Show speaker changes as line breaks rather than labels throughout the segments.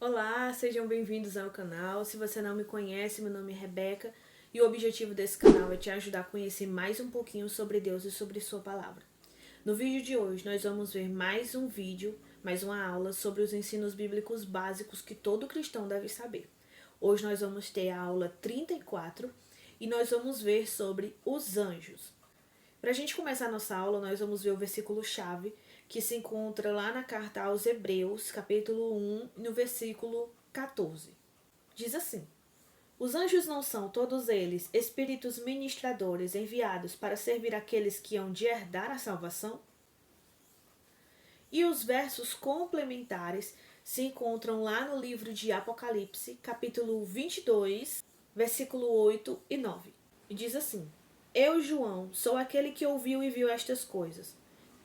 Olá, sejam bem-vindos ao canal. Se você não me conhece, meu nome é Rebeca e o objetivo desse canal é te ajudar a conhecer mais um pouquinho sobre Deus e sobre sua palavra. No vídeo de hoje, nós vamos ver mais um vídeo, mais uma aula sobre os ensinos bíblicos básicos que todo cristão deve saber. Hoje nós vamos ter a aula 34 e nós vamos ver sobre os anjos. Para a gente começar a nossa aula, nós vamos ver o versículo-chave que se encontra lá na carta aos Hebreus, capítulo 1, no versículo 14. Diz assim: Os anjos não são todos eles espíritos ministradores enviados para servir aqueles que hão de herdar a salvação? E os versos complementares se encontram lá no livro de Apocalipse, capítulo 22, versículo 8 e 9. E diz assim: Eu, João, sou aquele que ouviu e viu estas coisas.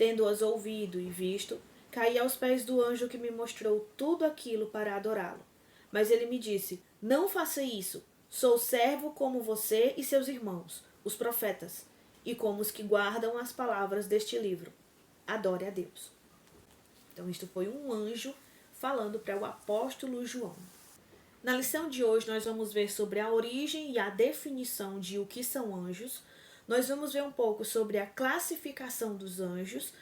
Tendo-as ouvido e visto, caí aos pés do anjo que me mostrou tudo aquilo para adorá-lo. Mas ele me disse: Não faça isso. Sou servo como você e seus irmãos, os profetas, e como os que guardam as palavras deste livro. Adore a Deus. Então, isto foi um anjo falando para o apóstolo João. Na lição de hoje, nós vamos ver sobre a origem e a definição de o que são anjos. Nós vamos ver um pouco sobre a classificação dos anjos.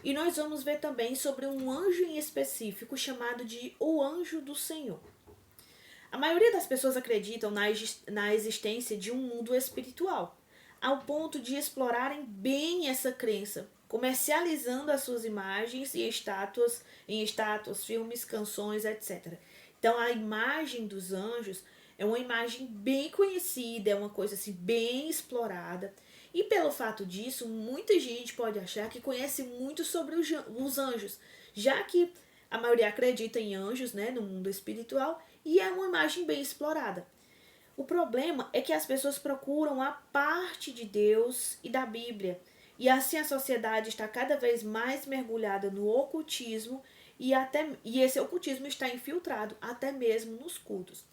E nós vamos ver também sobre um anjo em específico chamado de o anjo do Senhor. A maioria das pessoas acreditam na existência de um mundo espiritual, ao ponto de explorarem bem essa crença, comercializando as suas imagens e estátuas, filmes, canções, etc. Então a imagem dos anjos é uma imagem bem conhecida, é uma coisa assim bem explorada. E pelo fato disso, muita gente pode achar que conhece muito sobre os anjos, já que a maioria acredita em anjos, né, no mundo espiritual, e é uma imagem bem explorada. O problema é que as pessoas procuram a parte de Deus e da Bíblia, e assim a sociedade está cada vez mais mergulhada no ocultismo e esse ocultismo está infiltrado até mesmo nos cultos.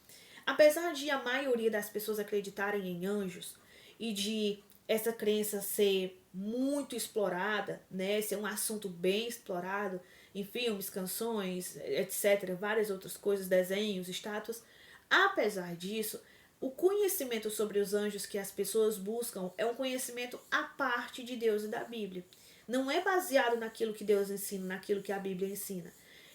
Apesar de a maioria das pessoas acreditarem em anjos e de essa crença ser muito explorada, né, ser um assunto bem explorado em filmes, canções, etc., várias outras coisas, desenhos, estátuas, apesar disso, o conhecimento sobre os anjos que as pessoas buscam é um conhecimento à parte de Deus e da Bíblia. Não é baseado naquilo que Deus ensina, naquilo que a Bíblia ensina.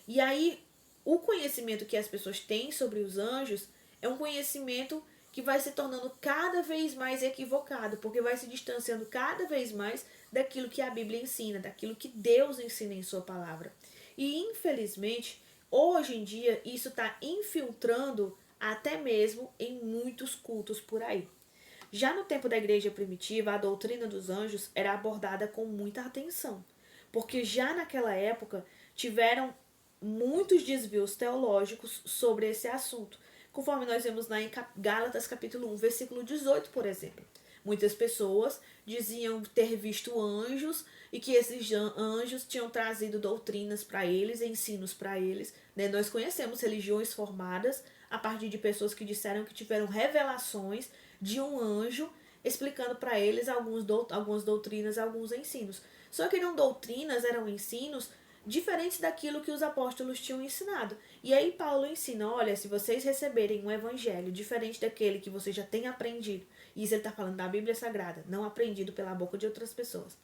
E aí, o conhecimento que as pessoas têm sobre os anjos é um conhecimento que vai se tornando cada vez mais equivocado, porque vai se distanciando cada vez mais daquilo que a Bíblia ensina, daquilo que Deus ensina em sua palavra. E, infelizmente, hoje em dia, isso está infiltrando até mesmo em muitos cultos por aí. Já no tempo da igreja primitiva, a doutrina dos anjos era abordada com muita atenção, porque já naquela época tiveram muitos desvios teológicos sobre esse assunto, conforme nós vemos lá em Gálatas capítulo 1, versículo 18, por exemplo. Muitas pessoas diziam ter visto anjos e que esses anjos tinham trazido doutrinas para eles, ensinos para eles. Né? Nós conhecemos religiões formadas a partir de pessoas que disseram que tiveram revelações de um anjo explicando para eles algumas doutrinas, alguns ensinos. Só que não doutrinas, eram ensinos diferentes daquilo que os apóstolos tinham ensinado. E aí Paulo ensina, olha, se vocês receberem um evangelho diferente daquele que você já tem aprendido, e isso ele está falando da Bíblia Sagrada, não aprendido pela boca de outras pessoas,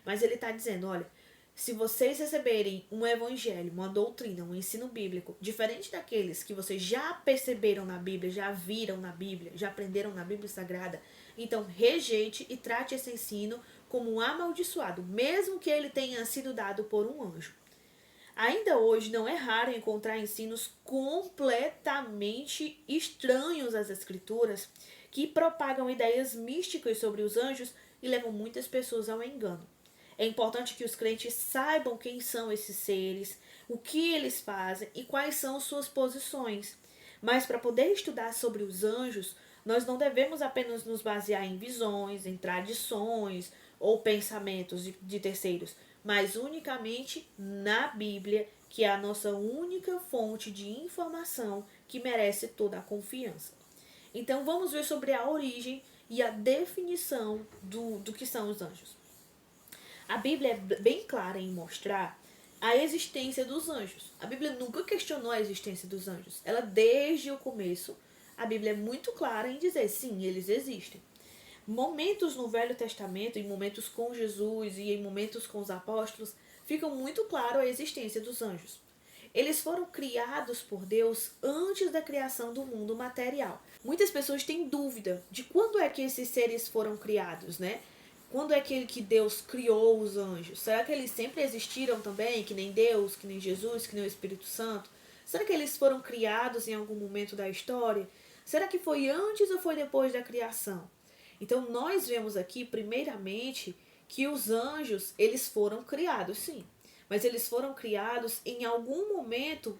mas ele está dizendo, olha, se vocês receberem um evangelho, uma doutrina, um ensino bíblico, diferente daqueles que vocês já perceberam na Bíblia, já viram na Bíblia, já aprenderam na Bíblia Sagrada, então rejeite e trate esse ensino como um amaldiçoado, mesmo que ele tenha sido dado por um anjo. Ainda hoje não é raro encontrar ensinos completamente estranhos às escrituras que propagam ideias místicas sobre os anjos e levam muitas pessoas ao engano. É importante que os crentes saibam quem são esses seres, o que eles fazem e quais são suas posições. Mas para poder estudar sobre os anjos, nós não devemos apenas nos basear em visões, em tradições ou pensamentos de terceiros, mas unicamente na Bíblia, que é a nossa única fonte de informação que merece toda a confiança. Então vamos ver sobre a origem e a definição do que são os anjos. A Bíblia é bem clara em mostrar a existência dos anjos. A Bíblia nunca questionou a existência dos anjos. Ela, desde o começo, a Bíblia é muito clara em dizer, sim, eles existem. Momentos no Velho Testamento, em momentos com Jesus e em momentos com os apóstolos, ficam muito claro a existência dos anjos. Eles foram criados por Deus antes da criação do mundo material. Muitas pessoas têm dúvida de quando é que esses seres foram criados, né? Quando é que Deus criou os anjos? Será que eles sempre existiram também, que nem Deus, que nem Jesus, que nem o Espírito Santo? Será que eles foram criados em algum momento da história? Será que foi antes ou foi depois da criação? Então nós vemos aqui, primeiramente, que os anjos, eles foram criados, sim. Mas eles foram criados em algum momento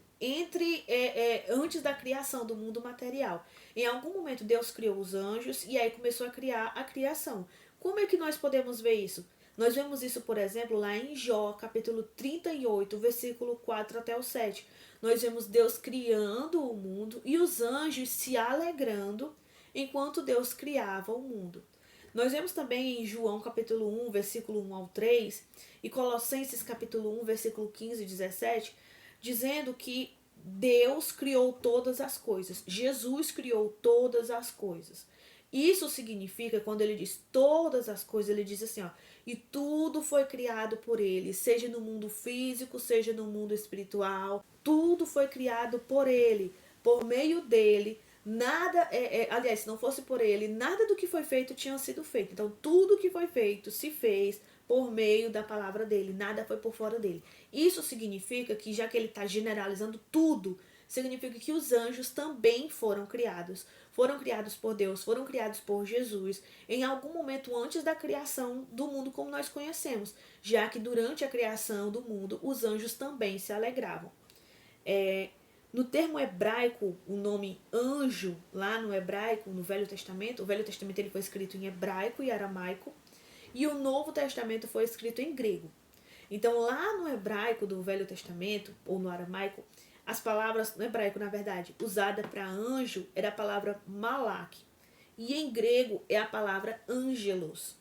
antes da criação do mundo material. Em algum momento Deus criou os anjos e aí começou a criar a criação. Como é que nós podemos ver isso? Nós vemos isso, por exemplo, lá em Jó, capítulo 38, versículo 4 até o 7. Nós vemos Deus criando o mundo e os anjos se alegrando enquanto Deus criava o mundo. Nós vemos também em João capítulo 1, versículo 1 ao 3, e Colossenses capítulo 1, versículo 15 e 17, dizendo que Deus criou todas as coisas. Jesus criou todas as coisas. Isso significa, quando ele diz todas as coisas, ele diz assim, ó, e tudo foi criado por ele, seja no mundo físico, seja no mundo espiritual, tudo foi criado por ele, por meio dele. Nada, aliás, se não fosse por ele, nada do que foi feito tinha sido feito. Então, tudo que foi feito se fez por meio da palavra dele, nada foi por fora dele. Isso significa que, já que ele está generalizando tudo, significa que os anjos também foram criados por Deus, foram criados por Jesus, em algum momento antes da criação do mundo como nós conhecemos, já que durante a criação do mundo, os anjos também se alegravam. No termo hebraico, o nome anjo, lá no hebraico, no Velho Testamento, o Velho Testamento ele foi escrito em hebraico e aramaico, e o Novo Testamento foi escrito em grego. Então, lá no hebraico do Velho Testamento, ou no aramaico, as palavras, no hebraico, na verdade, usada para anjo era a palavra malak, e em grego é a palavra angelos.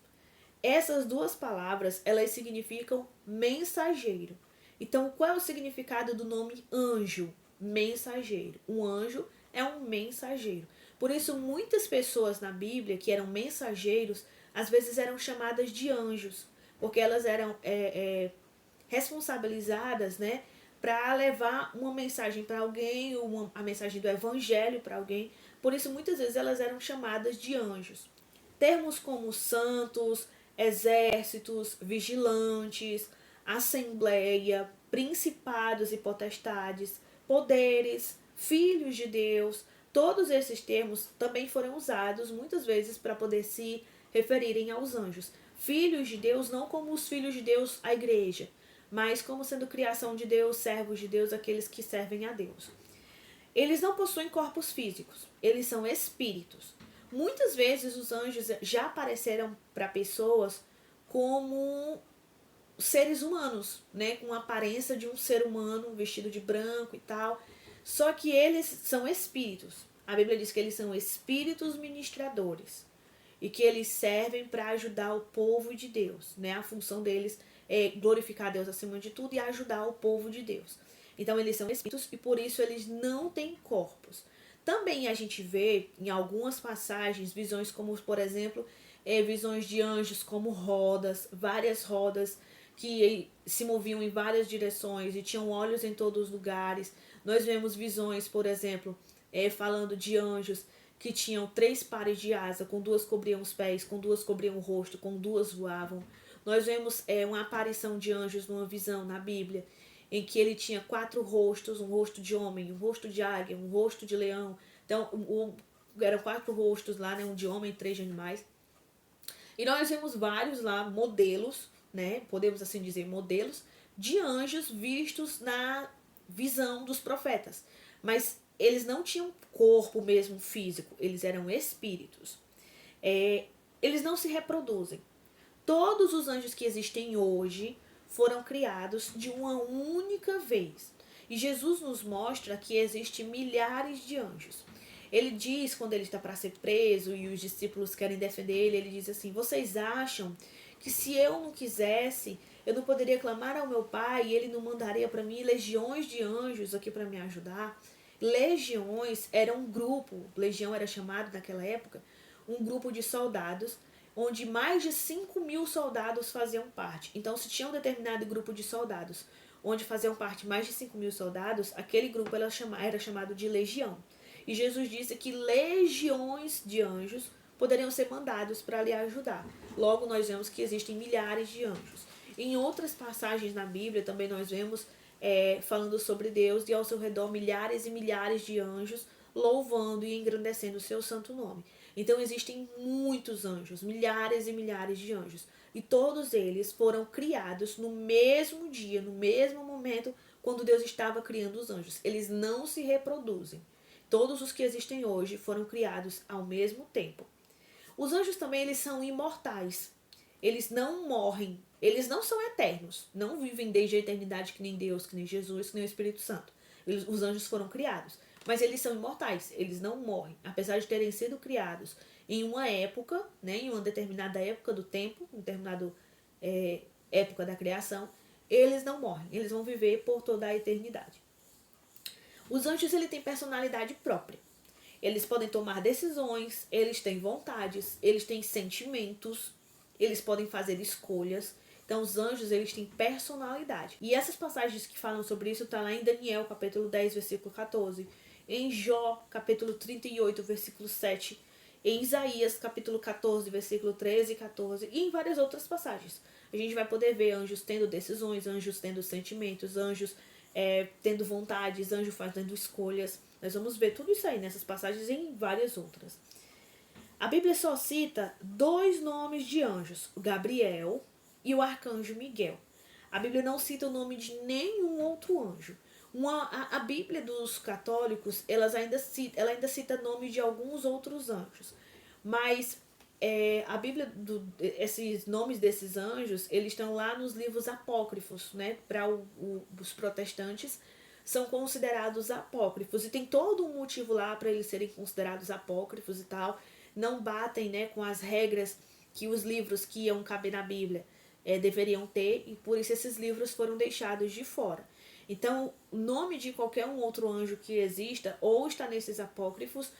Essas duas palavras, elas significam mensageiro. Então, qual é o significado do nome anjo? Mensageiro. Um anjo é um mensageiro. Por isso, muitas pessoas na Bíblia que eram mensageiros, às vezes eram chamadas de anjos, porque elas eram responsabilizadas, né, para levar uma mensagem para alguém, a mensagem do evangelho para alguém. Por isso, muitas vezes elas eram chamadas de anjos. Termos como santos, exércitos, vigilantes, assembleia, principados e potestades, poderes, filhos de Deus, todos esses termos também foram usados muitas vezes para poder se referirem aos anjos. Filhos de Deus não como os filhos de Deus, a igreja, mas como sendo criação de Deus, servos de Deus, aqueles que servem a Deus. Eles não possuem corpos físicos, eles são espíritos. Muitas vezes os anjos já apareceram para pessoas como seres humanos, né, com a aparência de um ser humano vestido de branco e tal. Só que eles são espíritos. A Bíblia diz que eles são espíritos ministradores e que eles servem para ajudar o povo de Deus, né? A função deles é glorificar a Deus acima de tudo e ajudar o povo de Deus. Então eles são espíritos e por isso eles não têm corpos. Também a gente vê em algumas passagens visões como, por exemplo, visões de anjos como rodas, várias rodas que se moviam em várias direções e tinham olhos em todos os lugares. Nós vemos visões, por exemplo, falando de anjos que tinham 3 pares de asa, com 2 cobriam os pés, com 2 cobriam o rosto, com 2 voavam. Nós vemos uma aparição de anjos numa visão na Bíblia, em que ele tinha 4 rostos, um rosto de homem, um rosto de águia, um rosto de leão. Então, eram 4 rostos lá, né, um de homem e 3 de animais. E nós vemos vários lá modelos, né, podemos assim dizer, modelos de anjos vistos na visão dos profetas. Mas eles não tinham corpo mesmo físico, eles eram espíritos. Eles não se reproduzem. Todos os anjos que existem hoje foram criados de uma única vez. E Jesus nos mostra que existem milhares de anjos. Ele diz, quando ele está para ser preso e os discípulos querem defender ele, ele diz assim: vocês acham que se eu não quisesse, Eu não poderia clamar ao meu Pai e Ele não mandaria para mim legiões de anjos aqui para me ajudar? Legiões era um grupo, legião era chamado naquela época, um grupo de soldados, onde mais de 5.000 soldados faziam parte. Então, se tinha um determinado grupo de soldados, onde faziam parte mais de 5.000 soldados, aquele grupo era chamado de legião. E Jesus disse que legiões de anjos poderiam ser mandados para lhe ajudar. Logo, nós vemos que existem milhares de anjos. Em outras passagens na Bíblia, também nós vemos falando sobre Deus e ao seu redor milhares e milhares de anjos louvando e engrandecendo o seu santo nome. Então existem muitos anjos, milhares e milhares de anjos. E todos eles foram criados no mesmo dia, no mesmo momento, quando Deus estava criando os anjos. Eles não se reproduzem. Todos os que existem hoje foram criados ao mesmo tempo. Os anjos também eles são imortais. Eles não morrem. Eles não são eternos. Não vivem desde a eternidade que nem Deus, que nem Jesus, que nem o Espírito Santo. Os anjos foram criados. Mas eles são imortais. Eles não morrem. Apesar de terem sido criados em uma época, né, em uma determinada época do tempo, em determinada época da criação, eles não morrem. Eles vão viver por toda a eternidade. Os anjos ele têm personalidade própria. Eles podem tomar decisões, eles têm vontades, eles têm sentimentos, eles podem fazer escolhas. Então os anjos eles têm personalidade. E essas passagens que falam sobre isso tá lá em Daniel, capítulo 10, versículo 14, em Jó, capítulo 38, versículo 7, em Isaías, capítulo 14, versículo 13 e 14, e em várias outras passagens. A gente vai poder ver anjos tendo decisões, anjos tendo sentimentos, anjos tendo vontades, anjos fazendo escolhas. Nós vamos ver tudo isso aí nessas passagens e em várias outras. A Bíblia só cita 2 nomes de anjos, o Gabriel e o arcanjo Miguel. A Bíblia não cita o nome de nenhum outro anjo. A Bíblia dos católicos, ela ainda cita nome de alguns outros anjos. Mas a Bíblia, esses nomes desses anjos, eles estão lá nos livros apócrifos, né? Para os protestantes, são considerados apócrifos. E tem todo um motivo lá para eles serem considerados apócrifos e tal. Não batem, né, com as regras que os livros que iam caber na Bíblia deveriam ter. E por isso esses livros foram deixados de fora. Então, o nome de qualquer um outro anjo que exista, ou está nesses apócrifos,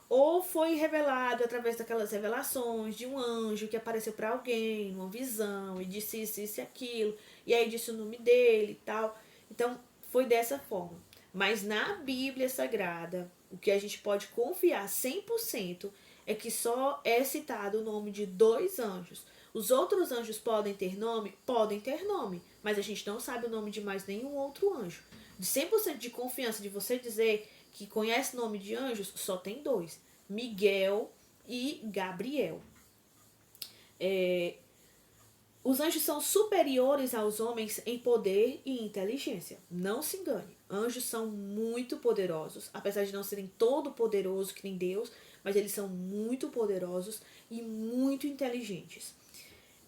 ou foi revelado através daquelas revelações de um anjo que apareceu para alguém, numa visão, e disse isso e aquilo, e aí disse o nome dele e tal. Então, foi dessa forma. Mas na Bíblia Sagrada, o que a gente pode confiar 100% é que só é citado o nome de 2 anjos. Os outros anjos podem ter nome? Podem ter nome, mas a gente não sabe o nome de mais nenhum outro anjo. De 100% de confiança de você dizer que conhece o nome de anjos, só tem 2. Miguel e Gabriel. Os anjos são superiores aos homens em poder e inteligência. Não se engane. Anjos são muito poderosos, apesar de não serem todo poderosos que nem Deus, mas eles são muito poderosos e muito inteligentes.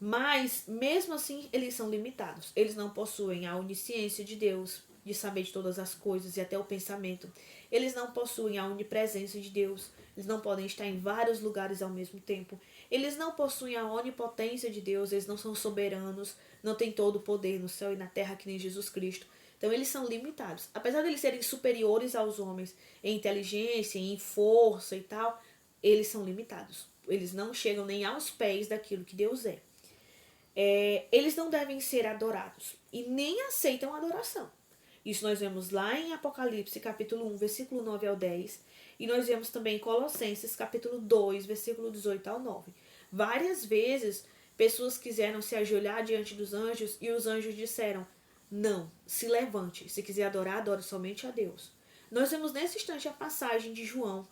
Mas, mesmo assim, eles são limitados. Eles não possuem a onisciência de Deus, de saber de todas as coisas e até o pensamento. Eles não possuem a onipresença de Deus. Eles não podem estar em vários lugares ao mesmo tempo. Eles não possuem a onipotência de Deus. Eles não são soberanos. Não têm todo o poder no céu e na terra que nem Jesus Cristo. Então, eles são limitados. Apesar de eles serem superiores aos homens em inteligência, em força e tal, eles são limitados. Eles não chegam nem aos pés daquilo que Deus é. Eles não devem ser adorados e nem aceitam adoração. Isso nós vemos lá em Apocalipse, capítulo 1, versículo 9 ao 10. E nós vemos também em Colossenses, capítulo 2, versículo 18 ao 9. Várias vezes, pessoas quiseram se ajoelhar diante dos anjos e os anjos disseram, não, se levante, se quiser adorar, adore somente a Deus. Nós vemos nesse instante a passagem de João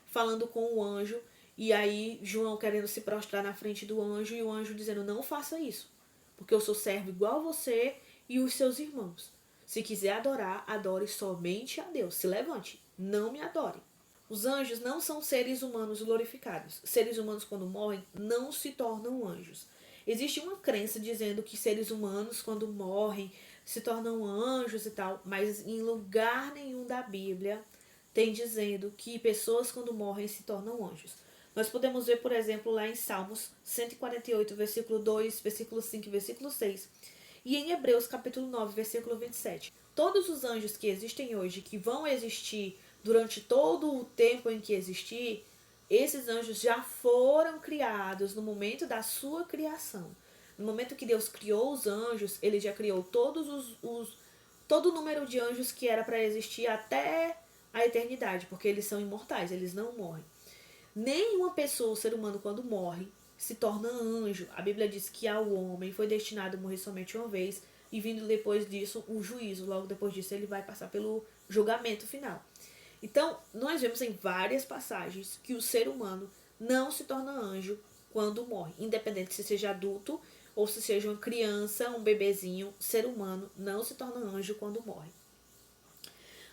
falando com o anjo, e aí João querendo se prostrar na frente do anjo, e o anjo dizendo, não faça isso, porque eu sou servo igual a você e os seus irmãos. Se quiser adorar, adore somente a Deus. Se levante, não me adore. Os anjos não são seres humanos glorificados. Seres humanos, quando morrem, não se tornam anjos. Existe uma crença dizendo que seres humanos, quando morrem, se tornam anjos e tal, mas em lugar nenhum da Bíblia tem dizendo que pessoas, quando morrem, se tornam anjos. Nós podemos ver, por exemplo, lá em Salmos 148, versículo 2, versículo 5 e versículo 6. E em Hebreus, capítulo 9, versículo 27. Todos os anjos que existem hoje, que vão existir durante todo o tempo em que existir, esses anjos já foram criados no momento da sua criação. No momento que Deus criou os anjos, ele já criou todo o número de anjos que era para existir até a eternidade, porque eles são imortais, eles não morrem. Nenhuma pessoa, o ser humano, quando morre, se torna anjo. A Bíblia diz que ao homem foi destinado a morrer somente uma vez, e vindo depois disso o juízo. Logo depois disso ele vai passar pelo julgamento final. Então, nós vemos em várias passagens que o ser humano não se torna anjo quando morre. Independente se seja adulto ou se seja uma criança, um bebezinho, ser humano não se torna anjo quando morre.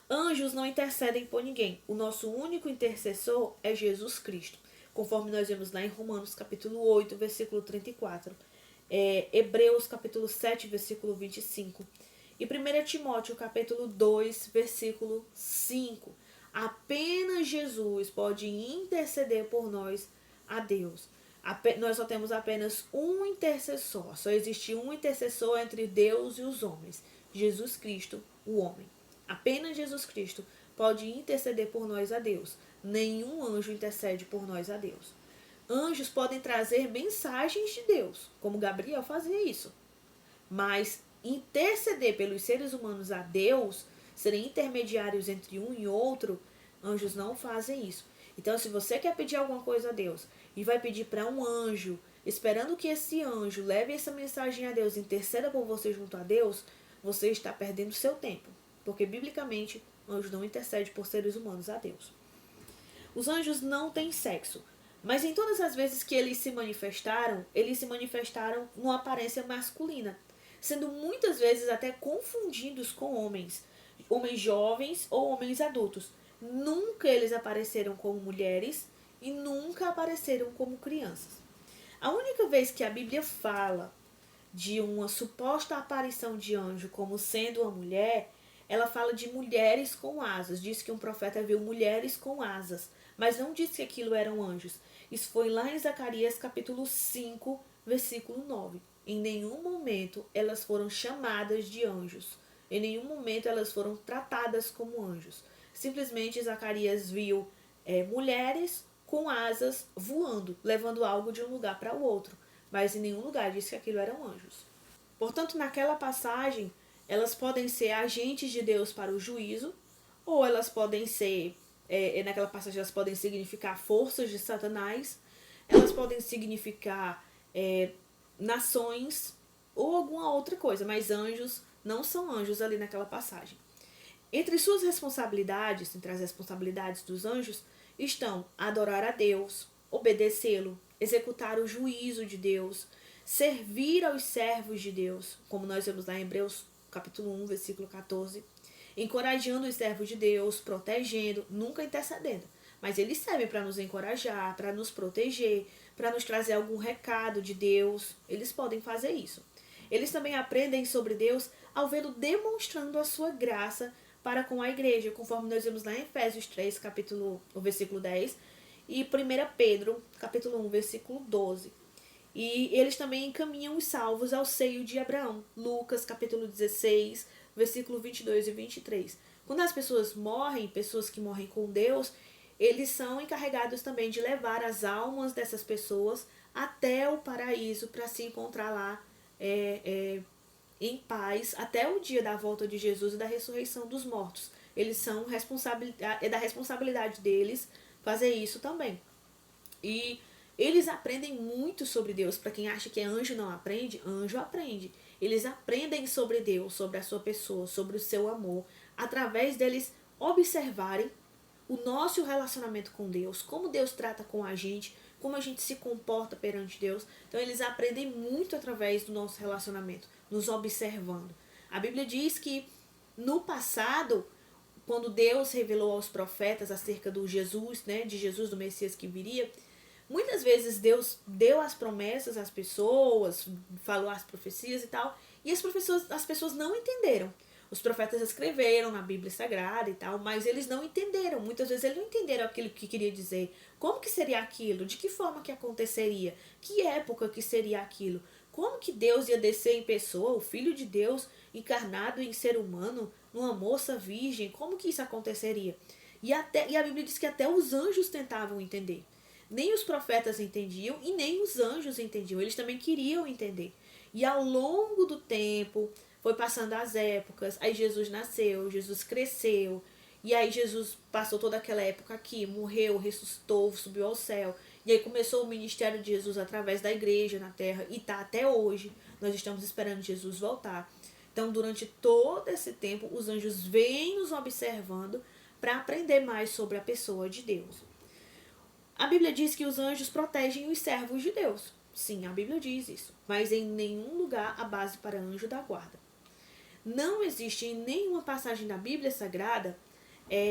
Anjos não intercedem por ninguém. O nosso único intercessor é Jesus Cristo. Conforme nós vemos lá em Romanos capítulo 8, versículo 34. Hebreus capítulo 7, versículo 25. E 1 Timóteo capítulo 2, versículo 5. Apenas Jesus pode interceder por nós a Deus. Nós só temos apenas um intercessor. Só existe um intercessor entre Deus e os homens. Jesus Cristo, o homem. Apenas Jesus Cristo pode interceder por nós a Deus. Nenhum anjo intercede por nós a Deus. Anjos podem trazer mensagens de Deus, como Gabriel fazia isso. Mas interceder pelos seres humanos a Deus, serem intermediários entre um e outro, anjos não fazem isso. Então, se você quer pedir alguma coisa a Deus e vai pedir para um anjo, esperando que esse anjo leve essa mensagem a Deus, interceda por você junto a Deus, você está perdendo seu tempo. Porque, biblicamente, anjos não intercedem por seres humanos a Deus. Os anjos não têm sexo. Mas em todas as vezes que eles se manifestaram numa aparência masculina, sendo muitas vezes até confundidos com homens jovens ou homens adultos. Nunca eles apareceram como mulheres e nunca apareceram como crianças. A única vez que a Bíblia fala de uma suposta aparição de anjo como sendo uma mulher, ela fala de mulheres com asas. Diz que um profeta viu mulheres com asas, mas não disse que aquilo eram anjos. Isso foi lá em Zacarias capítulo 5, versículo 9. Em nenhum momento elas foram chamadas de anjos. Em nenhum momento elas foram tratadas como anjos. Simplesmente Zacarias viu mulheres com asas voando, levando algo de um lugar para o outro. Mas em nenhum lugar disse que aquilo eram anjos. Portanto, naquela passagem, elas podem ser agentes de Deus para o juízo, ou elas podem ser, naquela passagem, elas podem significar forças de Satanás, elas podem significar nações ou alguma outra coisa, mas anjos não são anjos ali naquela passagem. Entre suas responsabilidades, entre as responsabilidades dos anjos, estão adorar a Deus, obedecê-lo, executar o juízo de Deus, servir aos servos de Deus, como nós vemos lá em Hebreus capítulo 1, versículo 14, encorajando os servos de Deus, protegendo, nunca intercedendo, mas eles servem para nos encorajar, para nos proteger, para nos trazer algum recado de Deus. Eles podem fazer isso. Eles também aprendem sobre Deus ao vê-lo demonstrando a sua graça para com a igreja, conforme nós vemos lá em Efésios 3, versículo 10, e 1 Pedro, capítulo 1, versículo 12. E eles também encaminham os salvos ao seio de Abraão. Lucas, capítulo 16, versículo 22 e 23. Quando as pessoas morrem, pessoas que morrem com Deus, eles são encarregados também de levar as almas dessas pessoas até o paraíso para se encontrar lá em paz até o dia da volta de Jesus e da ressurreição dos mortos. Eles são da responsabilidade deles fazer isso também. E eles aprendem muito sobre Deus. Para quem acha que anjo não aprende, anjo aprende. Eles aprendem sobre Deus, sobre a sua pessoa, sobre o seu amor, através deles observarem o nosso relacionamento com Deus, como Deus trata com a gente, como a gente se comporta perante Deus. Então eles aprendem muito através do nosso relacionamento, nos observando. A Bíblia diz que no passado, quando Deus revelou aos profetas acerca do Jesus, de Jesus, do Messias que viria, muitas vezes Deus deu as promessas às pessoas, falou as profecias e tal, e as pessoas não entenderam. Os profetas escreveram na Bíblia Sagrada e tal, mas eles não entenderam. Muitas vezes eles não entenderam aquilo que queria dizer. Como que seria aquilo? De que forma que aconteceria? Que época que seria aquilo? Como que Deus ia descer em pessoa, o Filho de Deus encarnado em ser humano, numa moça virgem? Como que isso aconteceria? E a Bíblia diz que até os anjos tentavam entender. Nem os profetas entendiam e nem os anjos entendiam. Eles também queriam entender. E ao longo do tempo, foi passando as épocas, aí Jesus nasceu, Jesus cresceu, e aí Jesus passou toda aquela época aqui, morreu, ressuscitou, subiu ao céu. E aí começou o ministério de Jesus através da igreja na terra, e está até hoje. Nós estamos esperando Jesus voltar. Então, durante todo esse tempo, os anjos vêm nos observando para aprender mais sobre a pessoa de Deus. A Bíblia diz que os anjos protegem os servos de Deus. Sim, a Bíblia diz isso. Mas em nenhum lugar há base para anjo da guarda. Não existe em nenhuma passagem da Bíblia Sagrada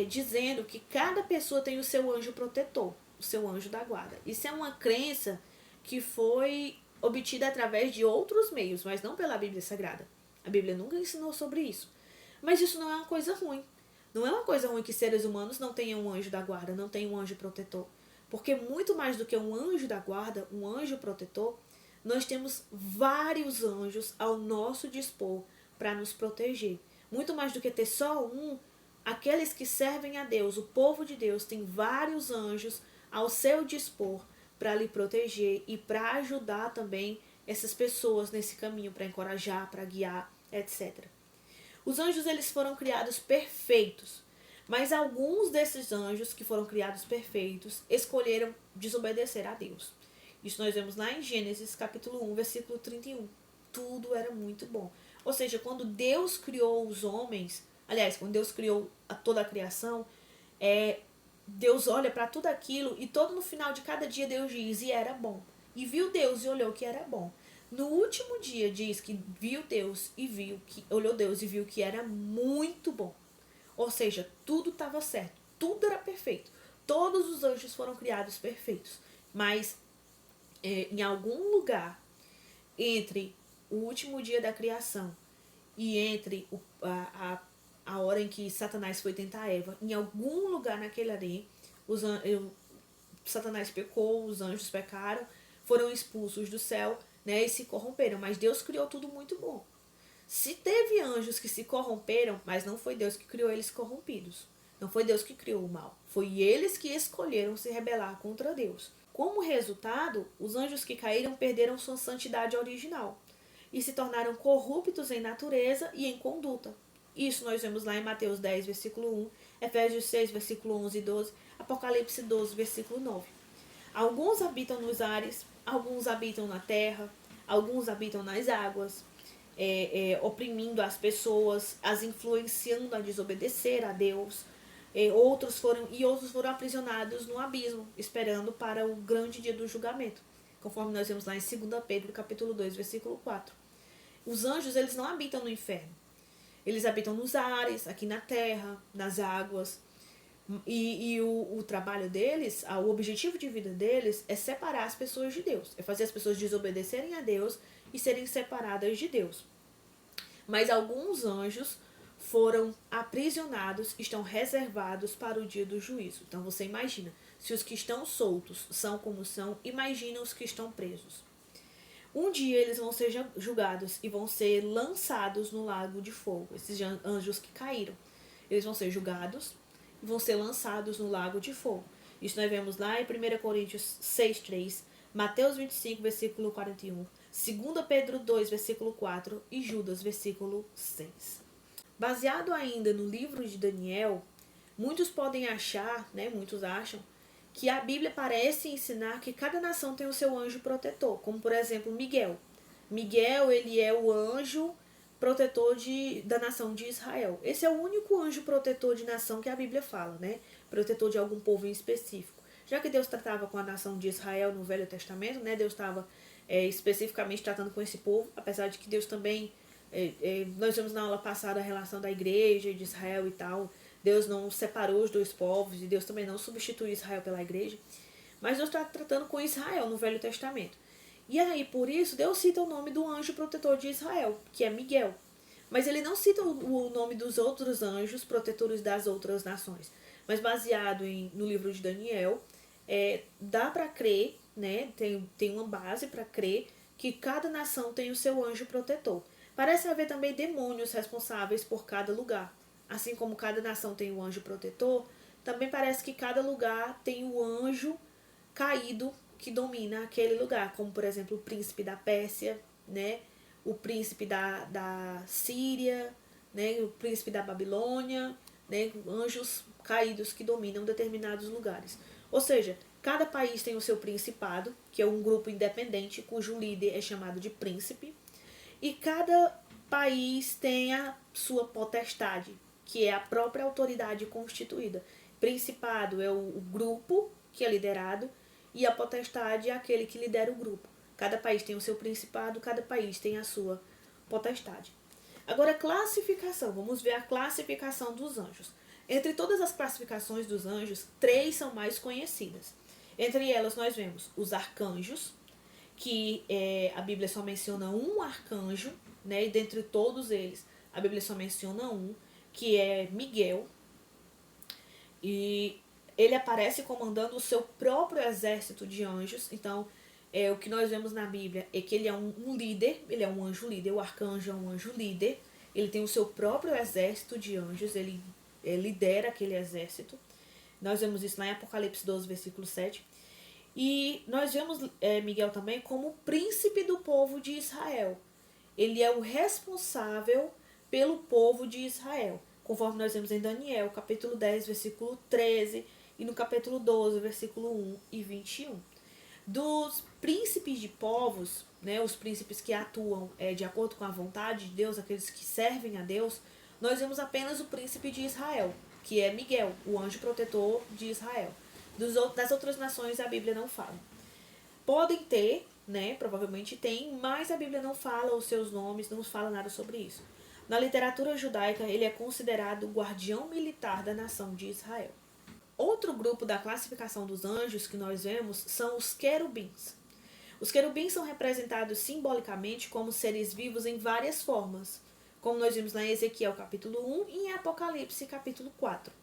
dizendo que cada pessoa tem o seu anjo protetor, o seu anjo da guarda. Isso é uma crença que foi obtida através de outros meios, mas não pela Bíblia Sagrada. A Bíblia nunca ensinou sobre isso. Mas isso não é uma coisa ruim. Não é uma coisa ruim que seres humanos não tenham um anjo da guarda, não tenham um anjo protetor. Porque muito mais do que um anjo da guarda, um anjo protetor, nós temos vários anjos ao nosso dispor para nos proteger. Muito mais do que ter só um, aqueles que servem a Deus, o povo de Deus, tem vários anjos ao seu dispor para lhe proteger e para ajudar também essas pessoas nesse caminho, para encorajar, para guiar, etc. Os anjos, eles foram criados perfeitos, mas alguns desses anjos que foram criados perfeitos escolheram desobedecer a Deus. Isso nós vemos lá em Gênesis capítulo 1, versículo 31. Tudo era muito bom. Ou seja, quando Deus criou os homens, aliás, quando Deus criou toda a criação, Deus olha para tudo aquilo e todo no final de cada dia Deus diz, e era bom. E viu Deus e olhou que era bom. No último dia diz que viu Deus e olhou Deus e viu que era muito bom. Ou seja, tudo estava certo, tudo era perfeito. Todos os anjos foram criados perfeitos. Mas em algum lugar entre o último dia da criação e entre a hora em que Satanás foi tentar Eva, em algum lugar naquele ali, Satanás pecou, os anjos pecaram, foram expulsos do céu, né, e se corromperam. Mas Deus criou tudo muito bom. Se teve anjos que se corromperam, mas não foi Deus que criou eles corrompidos. Não foi Deus que criou o mal. Foi eles que escolheram se rebelar contra Deus. Como resultado, os anjos que caíram perderam sua santidade original e se tornaram corruptos em natureza e em conduta. Isso nós vemos lá em Mateus 10, versículo 1, Efésios 6, versículo 11 e 12, Apocalipse 12, versículo 9. Alguns habitam nos ares, alguns habitam na terra, alguns habitam nas águas, oprimindo as pessoas, as influenciando a desobedecer a Deus. Outros foram aprisionados no abismo, esperando para o grande dia do julgamento, conforme nós vemos lá em 2 Pedro, capítulo 2, versículo 4. Os anjos, eles não habitam no inferno. Eles habitam nos ares, aqui na terra, nas águas. E o trabalho deles, o objetivo de vida deles é separar as pessoas de Deus. É fazer as pessoas desobedecerem a Deus e serem separadas de Deus. Mas alguns anjos foram aprisionados, estão reservados para o dia do juízo. Então você imagina, se os que estão soltos são como são, imagina os que estão presos. Um dia eles vão ser julgados e vão ser lançados no lago de fogo. Esses anjos que caíram, eles vão ser julgados e vão ser lançados no lago de fogo. Isso nós vemos lá em 1 Coríntios 6:3, Mateus 25, versículo 41, 2 Pedro 2, versículo 4 e Judas, versículo 6. Baseado ainda no livro de Daniel, muitos podem achar, muitos acham, que a Bíblia parece ensinar que cada nação tem o seu anjo protetor, como por exemplo Miguel. Miguel, ele é o anjo protetor da nação de Israel. Esse é o único anjo protetor de nação que a Bíblia fala, protetor de algum povo em específico. Já que Deus tratava com a nação de Israel no Velho Testamento, Deus estava especificamente tratando com esse povo, apesar de que Deus também, nós vimos na aula passada a relação da igreja de Israel e tal. Deus não separou os dois povos e Deus também não substituiu Israel pela igreja. Mas Deus está tratando com Israel no Velho Testamento. E aí, por isso, Deus cita o nome do anjo protetor de Israel, que é Miguel. Mas ele não cita o nome dos outros anjos protetores das outras nações. Mas baseado no livro de Daniel, dá para crer, né? Tem uma base para crer que cada nação tem o seu anjo protetor. Parece haver também demônios responsáveis por cada lugar. Assim como cada nação tem o anjo protetor, também parece que cada lugar tem o anjo caído que domina aquele lugar, como por exemplo o príncipe da Pérsia, né? O príncipe da Síria, né? O príncipe da Babilônia, né? Anjos caídos que dominam determinados lugares. Ou seja, cada país tem o seu principado, que é um grupo independente cujo líder é chamado de príncipe, e cada país tem a sua potestade, que é a própria autoridade constituída. Principado é o grupo que é liderado e a potestade é aquele que lidera o grupo. Cada país tem o seu principado, cada país tem a sua potestade. Agora, classificação. Vamos ver a classificação dos anjos. Entre todas as classificações dos anjos, 3 são mais conhecidas. Entre elas, nós vemos os arcanjos, que a Bíblia só menciona um arcanjo, né? E dentre todos eles, a Bíblia só menciona um, que é Miguel. E ele aparece comandando o seu próprio exército de anjos. Então, o que nós vemos na Bíblia é que ele é um líder, ele é um anjo líder, o arcanjo é um anjo líder. Ele tem o seu próprio exército de anjos, ele lidera aquele exército. Nós vemos isso lá em Apocalipse 12, versículo 7. E nós vemos Miguel também como príncipe do povo de Israel. Ele é o responsável pelo povo de Israel, conforme nós vemos em Daniel, capítulo 10, versículo 13, e no capítulo 12, versículo 1 e 21. Dos príncipes de povos, né, os príncipes que atuam de acordo com a vontade de Deus, aqueles que servem a Deus, nós vemos apenas o príncipe de Israel, que é Miguel, o anjo protetor de Israel. Das outras nações a Bíblia não fala. Podem ter, né? Provavelmente tem, mas a Bíblia não fala os seus nomes, não fala nada sobre isso. Na literatura judaica, ele é considerado o guardião militar da nação de Israel. Outro grupo da classificação dos anjos que nós vemos são os querubins. Os querubins são representados simbolicamente como seres vivos em várias formas, como nós vimos lá em Ezequiel capítulo 1 e em Apocalipse capítulo 4.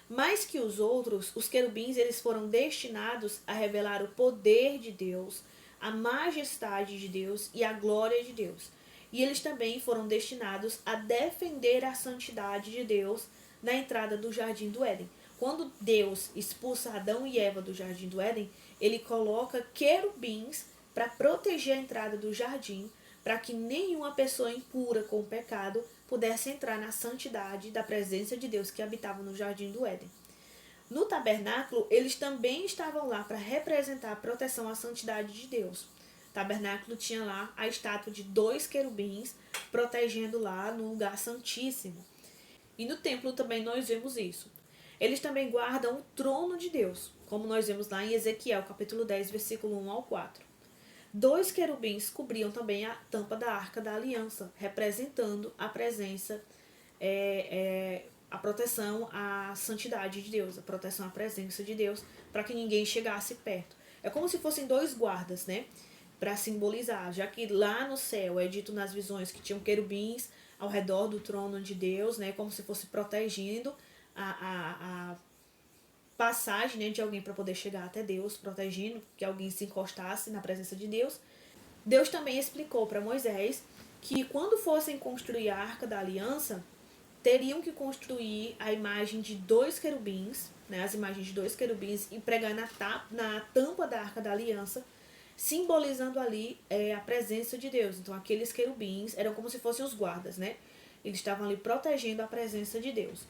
Mais que os outros, os querubins eles foram destinados a revelar o poder de Deus, a majestade de Deus e a glória de Deus. E eles também foram destinados a defender a santidade de Deus na entrada do Jardim do Éden. Quando Deus expulsa Adão e Eva do Jardim do Éden, ele coloca querubins para proteger a entrada do jardim, para que nenhuma pessoa impura com o pecado pudesse entrar na santidade da presença de Deus que habitava no Jardim do Éden. No tabernáculo, eles também estavam lá para representar a proteção à santidade de Deus. O tabernáculo tinha lá a estátua de 2 querubins protegendo lá no lugar santíssimo. E no templo também nós vemos isso. Eles também guardam o trono de Deus, como nós vemos lá em Ezequiel, capítulo 10, versículo 1 ao 4. 2 querubins cobriam também a tampa da Arca da Aliança, representando a presença, a proteção à santidade de Deus, a proteção à presença de Deus, para que ninguém chegasse perto. É como se fossem 2 guardas, né? Para simbolizar, já que lá no céu é dito nas visões que tinham querubins ao redor do trono de Deus, né? Como se fosse protegendo a passagem, né, de alguém para poder chegar até Deus, protegendo que alguém se encostasse na presença de Deus. Deus também explicou para Moisés que quando fossem construir a Arca da Aliança, teriam que construir a imagem de 2 querubins, né, as imagens de 2 querubins, e pregar na tampa da Arca da Aliança, simbolizando ali a presença de Deus. Então aqueles querubins eram como se fossem os guardas, né? Eles estavam ali protegendo a presença de Deus.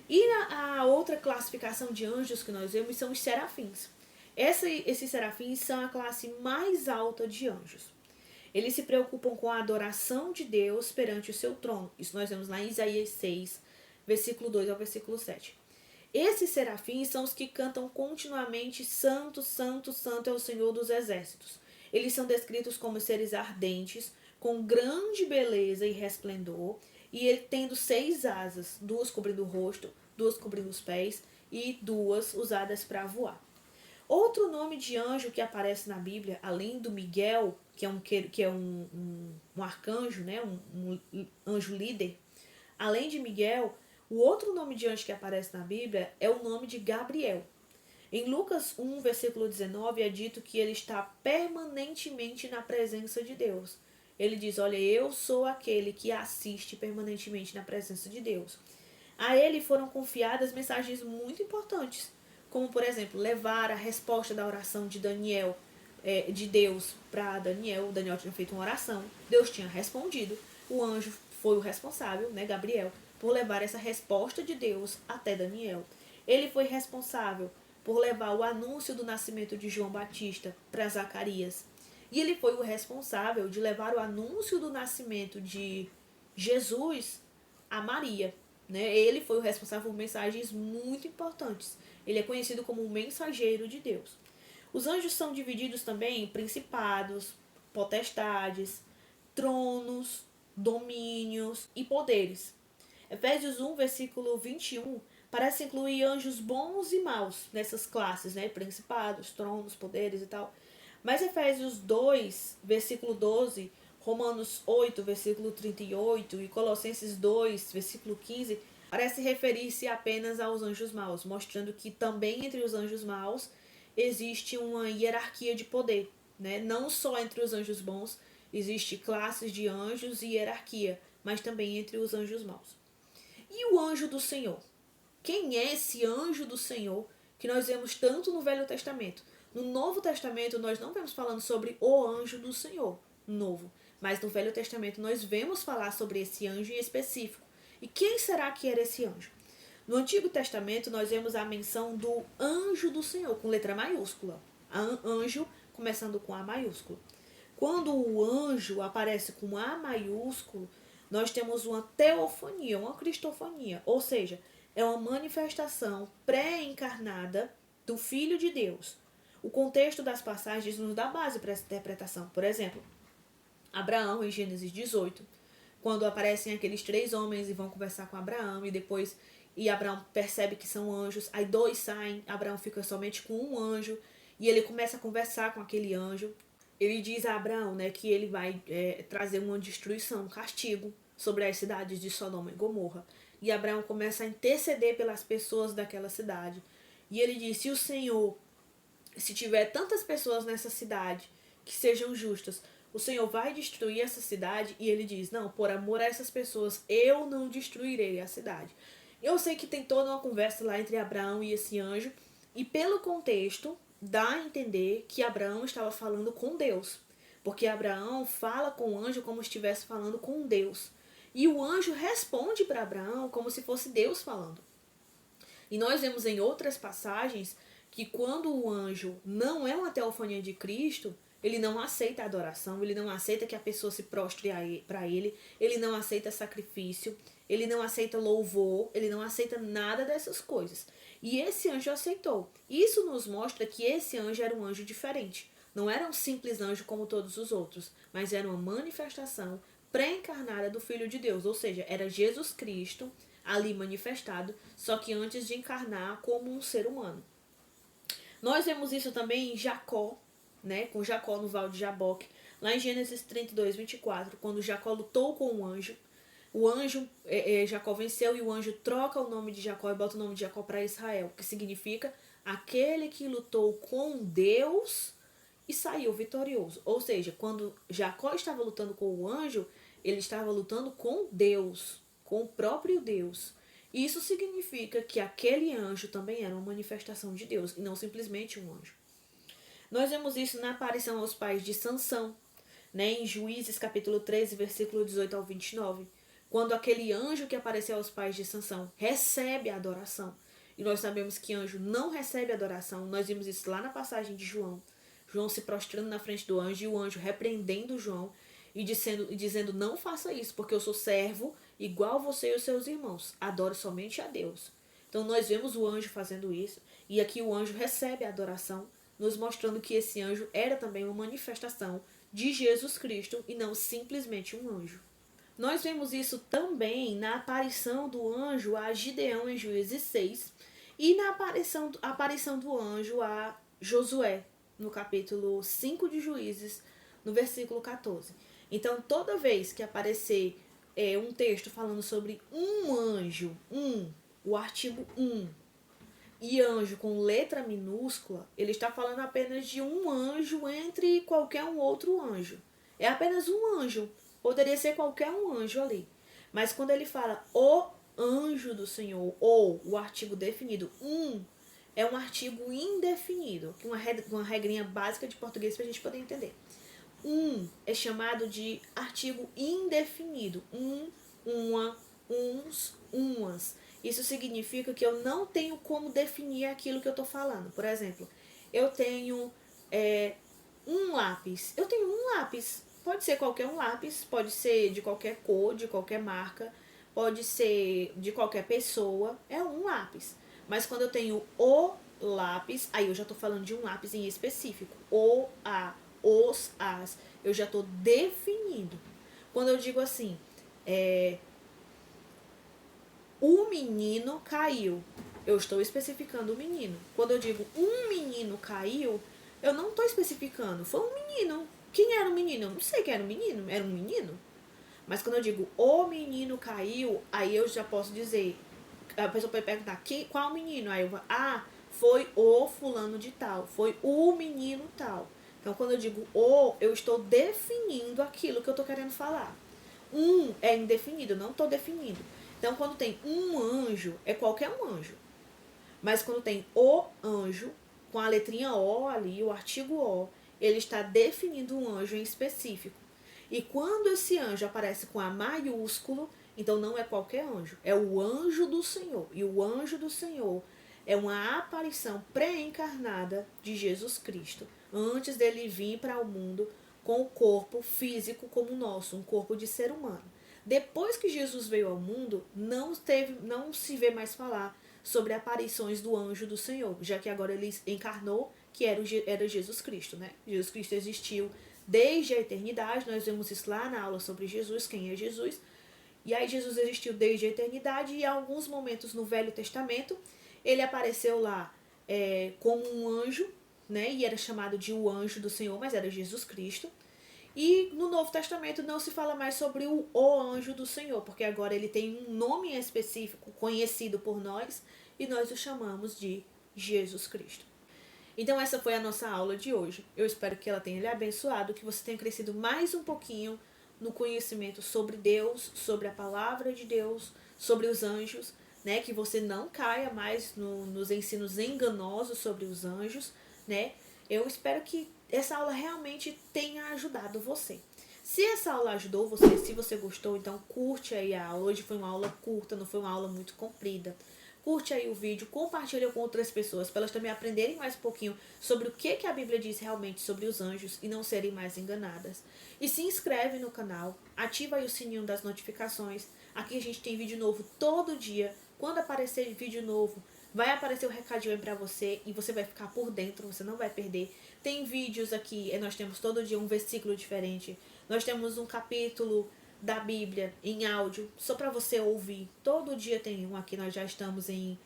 E a outra classificação de anjos que nós vemos são os serafins. Esses serafins são a classe mais alta de anjos. Eles se preocupam com a adoração de Deus perante o seu trono. Isso nós vemos lá em Isaías 6, versículo 2 ao versículo 7. Esses serafins são os que cantam continuamente Santo, Santo, Santo é o Senhor dos Exércitos. Eles são descritos como seres ardentes, com grande beleza e resplendor, e ele tendo 6 asas, 2 cobrindo o rosto, 2 cobrindo os pés e 2 usadas para voar. Outro nome de anjo que aparece na Bíblia, além do Miguel, que é um arcanjo, né? Um anjo líder. Além de Miguel, o outro nome de anjo que aparece na Bíblia é o nome de Gabriel. Em Lucas 1, versículo 19, é dito que ele está permanentemente na presença de Deus. Ele diz, olha, eu sou aquele que assiste permanentemente na presença de Deus. A ele foram confiadas mensagens muito importantes, como, por exemplo, levar a resposta da oração de Daniel, de Deus para Daniel. O Daniel tinha feito uma oração, Deus tinha respondido, o anjo foi o responsável, né, Gabriel, por levar essa resposta de Deus até Daniel. Ele foi responsável por levar o anúncio do nascimento de João Batista para Zacarias. E ele foi o responsável de levar o anúncio do nascimento de Jesus a Maria. Né? Ele foi o responsável por mensagens muito importantes. Ele é conhecido como o mensageiro de Deus. Os anjos são divididos também em principados, potestades, tronos, domínios e poderes. Efésios 1, versículo 21, parece incluir anjos bons e maus nessas classes, né? Principados, tronos, poderes e tal. Mas Efésios 2, versículo 12, Romanos 8, versículo 38 e Colossenses 2, versículo 15, parece referir-se apenas aos anjos maus, mostrando que também entre os anjos maus existe uma hierarquia de poder. Né? Não só entre os anjos bons existe classes de anjos e hierarquia, mas também entre os anjos maus. E o anjo do Senhor? Quem é esse anjo do Senhor que nós vemos tanto no Velho Testamento? No Novo Testamento nós não vemos falando sobre o anjo do Senhor, novo. Mas no Velho Testamento nós vemos falar sobre esse anjo em específico. E quem será que era esse anjo? No Antigo Testamento nós vemos a menção do anjo do Senhor, com letra maiúscula. Anjo começando com A maiúsculo. Quando o anjo aparece com A maiúsculo, nós temos uma teofania, uma cristofania, ou seja, é uma manifestação pré-encarnada do Filho de Deus. O contexto das passagens nos dá base para essa interpretação. Por exemplo, Abraão, em Gênesis 18, quando aparecem aqueles 3 homens e vão conversar com Abraão, e Abraão percebe que são anjos, aí 2 saem, Abraão fica somente com um anjo, e ele começa a conversar com aquele anjo. Ele diz a Abraão, né, que ele vai trazer uma destruição, um castigo sobre as cidades de Sodoma e Gomorra. E Abraão começa a interceder pelas pessoas daquela cidade. E ele diz, se o Senhor, se tiver tantas pessoas nessa cidade que sejam justas, o Senhor vai destruir essa cidade? E ele diz, não, por amor a essas pessoas, eu não destruirei a cidade. Eu sei que tem toda uma conversa lá entre Abraão e esse anjo, e pelo contexto, dá a entender que Abraão estava falando com Deus. Porque Abraão fala com o anjo como se estivesse falando com Deus. E o anjo responde para Abraão como se fosse Deus falando. E nós vemos em outras passagens que quando o anjo não é uma teofania de Cristo, ele não aceita a adoração, ele não aceita que a pessoa se prostre para ele não aceita sacrifício, ele não aceita louvor, ele não aceita nada dessas coisas. E esse anjo aceitou. Isso nos mostra que esse anjo era um anjo diferente. Não era um simples anjo como todos os outros, mas era uma manifestação pré-encarnada do Filho de Deus, ou seja, era Jesus Cristo ali manifestado, só que antes de encarnar como um ser humano. Nós vemos isso também em Jacó, né, com Jacó no Val de Jaboque, lá em Gênesis 32, 24, quando Jacó lutou com o anjo, Jacó venceu e o anjo troca o nome de Jacó e bota o nome de Jacó para Israel, que significa aquele que lutou com Deus e saiu vitorioso. Ou seja, quando Jacó estava lutando com o anjo, ele estava lutando com Deus, com o próprio Deus. E isso significa que aquele anjo também era uma manifestação de Deus e não simplesmente um anjo. Nós vemos isso na aparição aos pais de Sansão, né, em Juízes capítulo 13, versículo 18 ao 29, quando aquele anjo que apareceu aos pais de Sansão recebe a adoração. E nós sabemos que anjo não recebe adoração. Nós vimos isso lá na passagem de João. João se prostrando na frente do anjo e o anjo repreendendo João e dizendo não faça isso, porque eu sou servo igual você e os seus irmãos. Adore somente a Deus. Então nós vemos o anjo fazendo isso e aqui o anjo recebe a adoração, nos mostrando que esse anjo era também uma manifestação de Jesus Cristo e não simplesmente um anjo. Nós vemos isso também na aparição do anjo a Gideão em Juízes 6 e na aparição do anjo a Josué, no capítulo 5 de Juízes, no versículo 14. Então, toda vez que aparecer um texto falando sobre um anjo, o artigo e anjo com letra minúscula, ele está falando apenas de um anjo entre qualquer um outro anjo. É apenas um anjo. Poderia ser qualquer um anjo ali. Mas quando ele fala o anjo do Senhor, ou o artigo definido, é um artigo indefinido. Uma regrinha básica de português para a gente poder entender. É chamado de artigo indefinido. Uma, uns, umas. Isso significa que eu não tenho como definir aquilo que eu estou falando. Por exemplo, eu tenho um lápis. Eu tenho um lápis. Pode ser qualquer um lápis, pode ser de qualquer cor, de qualquer marca, pode ser de qualquer pessoa. É um lápis. Mas quando eu tenho o lápis, aí eu já estou falando de um lápis em específico. O, a, os, as. Eu já estou definindo. Quando eu digo assim, o menino caiu, eu estou especificando o menino. Quando eu digo um menino caiu, eu não estou especificando. Foi um menino. Quem era o menino? Eu não sei quem era o menino. Era um menino. Mas quando eu digo o menino caiu, aí eu já posso dizer. A pessoa pode perguntar qual menino? Aí eu vou, foi o fulano de tal. Foi o menino tal. Então, quando eu digo eu estou definindo aquilo que eu estou querendo falar. É indefinido, não estou definindo. Então, quando tem um anjo, é qualquer um anjo. Mas quando tem o anjo, com a letrinha O ali, o artigo O, ele está definindo um anjo em específico. E quando esse anjo aparece com A maiúsculo, então não é qualquer anjo, é o anjo do Senhor. E o anjo do Senhor é uma aparição pré-encarnada de Jesus Cristo, antes dele vir para o mundo com o corpo físico como o nosso, um corpo de ser humano. Depois que Jesus veio ao mundo, não se vê mais falar sobre aparições do anjo do Senhor, já que agora ele encarnou, que era Jesus Cristo, né? Jesus Cristo existiu desde a eternidade, nós vemos isso lá na aula sobre Jesus, quem é Jesus. E aí Jesus existiu desde a eternidade e em alguns momentos no Velho Testamento ele apareceu lá como um anjo, né? E era chamado de o anjo do Senhor, mas era Jesus Cristo. E no Novo Testamento não se fala mais sobre o anjo do Senhor, porque agora ele tem um nome específico conhecido por nós e nós o chamamos de Jesus Cristo. Então essa foi a nossa aula de hoje. Eu espero que ela tenha lhe abençoado, que você tenha crescido mais um pouquinho no conhecimento sobre Deus, sobre a palavra de Deus, sobre os anjos, né? Que você não caia mais nos ensinos enganosos sobre os anjos, né? Eu espero que essa aula realmente tenha ajudado você. Se essa aula ajudou você, se você gostou, então curte aí a aula. Hoje foi uma aula curta, não foi uma aula muito comprida. Curte aí o vídeo, compartilha com outras pessoas para elas também aprenderem mais um pouquinho sobre o que a Bíblia diz realmente sobre os anjos e não serem mais enganadas. E se inscreve no canal, ativa aí o sininho das notificações. Aqui a gente tem vídeo novo todo dia. Quando aparecer vídeo novo, vai aparecer o recadinho aí pra você e você vai ficar por dentro, você não vai perder. Tem vídeos aqui, nós temos todo dia um versículo diferente. Nós temos um capítulo da Bíblia em áudio, só para você ouvir. Todo dia tem um aqui, nós já estamos em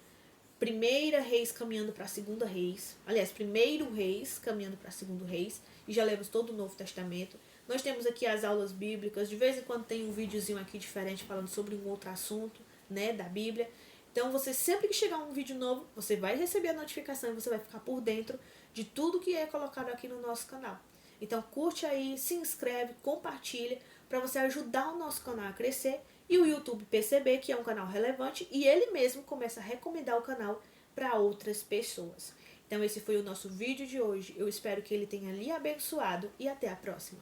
1 Reis caminhando para 2 Reis. Aliás, 1 Reis caminhando para 2 Reis. E já lemos todo o Novo Testamento. Nós temos aqui as aulas bíblicas. De vez em quando tem um videozinho aqui diferente falando sobre um outro assunto, né, da Bíblia. Então, você sempre que chegar um vídeo novo, você vai receber a notificação e você vai ficar por dentro de tudo que é colocado aqui no nosso canal. Então, curte aí, se inscreve, compartilha, para você ajudar o nosso canal a crescer e o YouTube perceber que é um canal relevante e ele mesmo começa a recomendar o canal para outras pessoas. Então esse foi o nosso vídeo de hoje. Eu espero que ele tenha lhe abençoado e até a próxima.